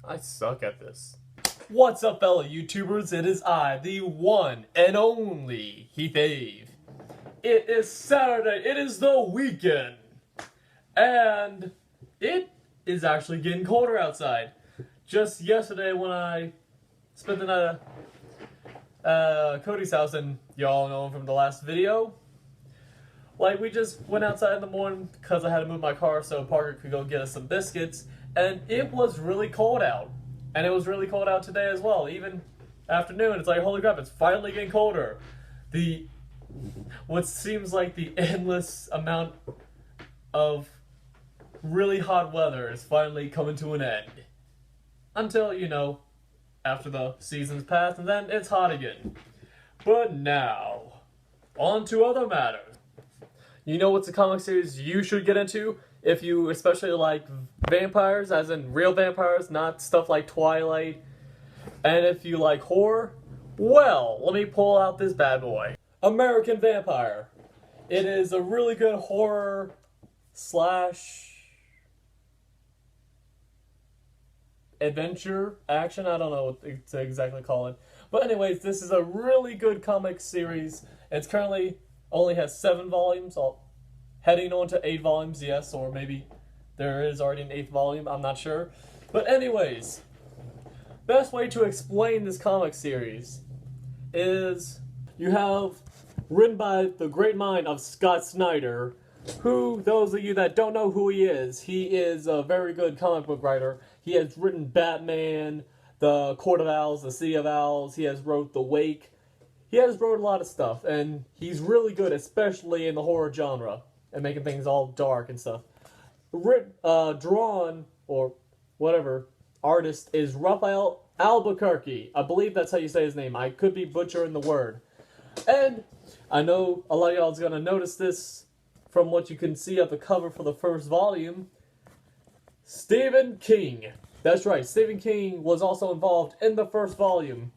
I suck at this. What's up, fellow YouTubers? It is I, the one and only HeathAve. It is Saturday. It is the weekend. And it is actually getting colder outside. Just yesterday when I spent the night at Cody's house, and y'all know him from the last video, like, we just went outside in the morning because I had to move my car so Parker could go get us some biscuits, and it was really cold out. And it was really cold out today as well, even afternoon. It's like, holy crap, it's finally getting colder. What seems like the endless amount of really hot weather is finally coming to an end. Until, you know, after the season's passed, and then it's hot again. But now, on to other matters. You know what's a comic series you should get into? If you especially like vampires, as in real vampires, not stuff like Twilight. And if you like horror, well, let me pull out this bad boy. American Vampire. It is a really good horror slash adventure, action, I don't know what to exactly call it. But anyways, this is a really good comic series. It's currently only has 7 volumes, heading on to 8 volumes, yes, or maybe there is already an 8th volume, I'm not sure. But anyways, best way to explain this comic series is you have written by the great mind of Scott Snyder, who, those of you that don't know who he is a very good comic book writer. He has written Batman, The Court of Owls, The City of Owls, he has wrote The Wake. He has wrote a lot of stuff, and he's really good, especially in the horror genre, and making things all dark and stuff. Drawn, or whatever, artist is Raphael Albuquerque. I believe that's how you say his name. I could be butchering the word. And I know a lot of y'all is going to notice this from what you can see at the cover for the first volume. Stephen King. That's right, Stephen King was also involved in the first volume.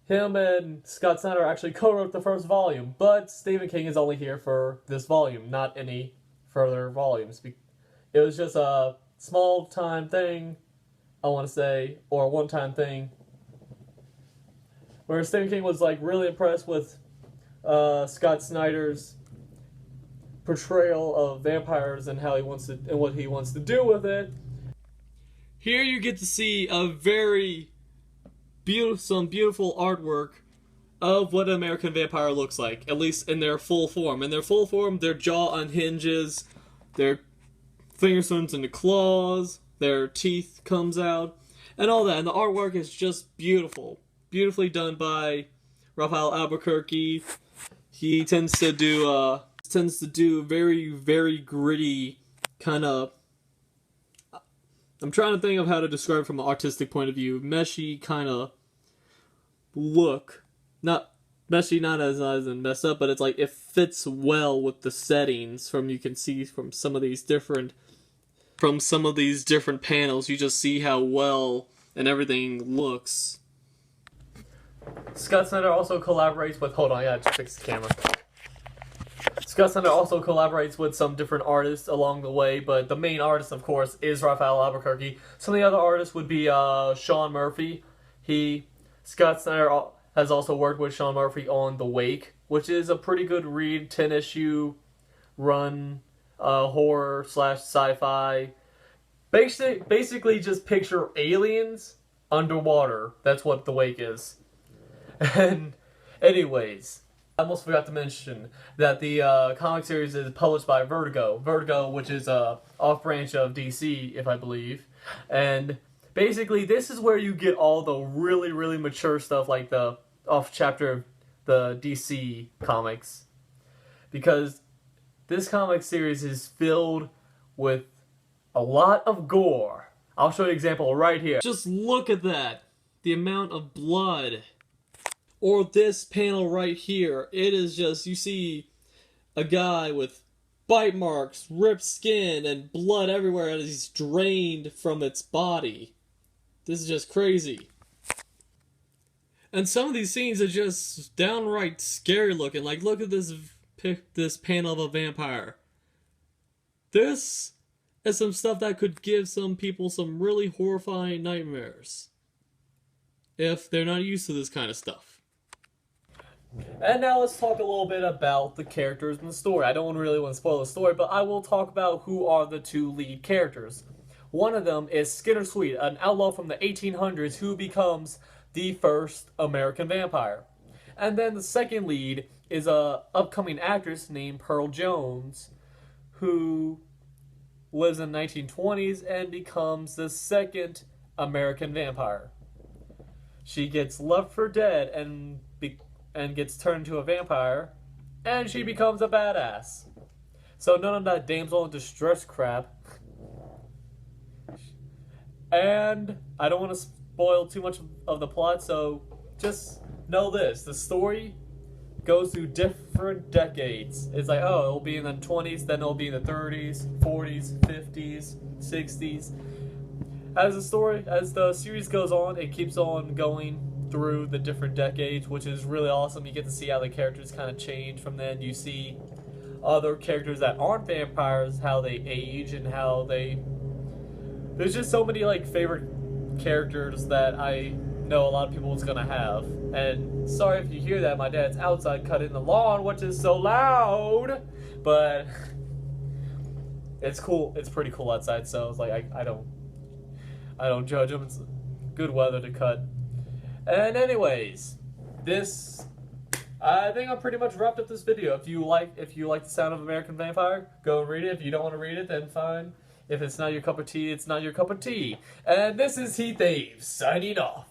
Him and Scott Snyder actually co-wrote the first volume, but Stephen King is only here for this volume, not any further volumes. It was just a small-time thing, I want to say, or a one-time thing, where Stephen King was like really impressed with Scott Snyder's portrayal of vampires and how he wants to and what he wants to do with it. Here you get to see a very some beautiful artwork of what an American vampire looks like, at least in their full form. In their full form, their jaw unhinges, their fingers turns into claws, their teeth comes out, and all that. And the artwork is just beautiful. Beautifully done by Raphael Albuquerque. He tends to do very, very gritty kind of, I'm trying to think of how to describe it from an artistic point of view, meshy kind of look. Not meshy, not as in messed up, but it's like it fits well with the settings from you can see from some of these different panels. You just see how well and everything looks. Scott Snyder also collaborates with, hold on, I gotta fix the camera. Scott Snyder also collaborates with some different artists along the way, but the main artist, of course, is Raphael Albuquerque. Some of the other artists would be Sean Murphy. Scott Snyder has also worked with Sean Murphy on The Wake, which is a pretty good read, 10-issue run, horror slash sci-fi. Basically just picture aliens underwater. That's what The Wake is. And anyways, I almost forgot to mention that the comic series is published by Vertigo. Vertigo, which is a off-branch of DC, if I believe. And basically, this is where you get all the really, really mature stuff, like the off-chapter of the DC comics. Because this comic series is filled with a lot of gore. I'll show you an example right here. Just look at that. The amount of blood. Or this panel right here, it is just, you see a guy with bite marks, ripped skin, and blood everywhere as he's drained from its body. This is just crazy. And some of these scenes are just downright scary looking. Like, look at this panel of a vampire. This and some stuff that could give some people some really horrifying nightmares if they're not used to this kind of stuff. And now let's talk a little bit about the characters in the story. I don't really want to spoil the story, but I will talk about who are the two lead characters. One of them is Skinner Sweet, an outlaw from the 1800s who becomes the first American vampire. And then the second lead is a upcoming actress named Pearl Jones, who lives in the 1920s and becomes the second American vampire. She gets left for dead and gets turned into a vampire, and she becomes a badass. So none of that damsel in distress crap. And I don't want to spoil too much of the plot, so just know this. The story goes through different decades. It's like, oh, it'll be in the 20s, then it'll be in the 30s, 40s, 50s, 60s. As the series goes on, it keeps on going through the different decades, which is really awesome. You get to see how the characters kind of change from then. You see other characters that aren't vampires, how they age and how they... There's just so many like favorite characters that I know a lot of people is gonna have. And sorry if you hear that, my dad's outside cutting the lawn, which is so loud, but it's cool. It's pretty cool outside, so it's like I don't judge him. It's good weather to cut. And anyways, I think I'm pretty much wrapped up this video. If you like the sound of American Vampire, go and read it. If you don't want to read it, then fine. If it's not your cup of tea, it's not your cup of tea. And this is HeathAve signing off.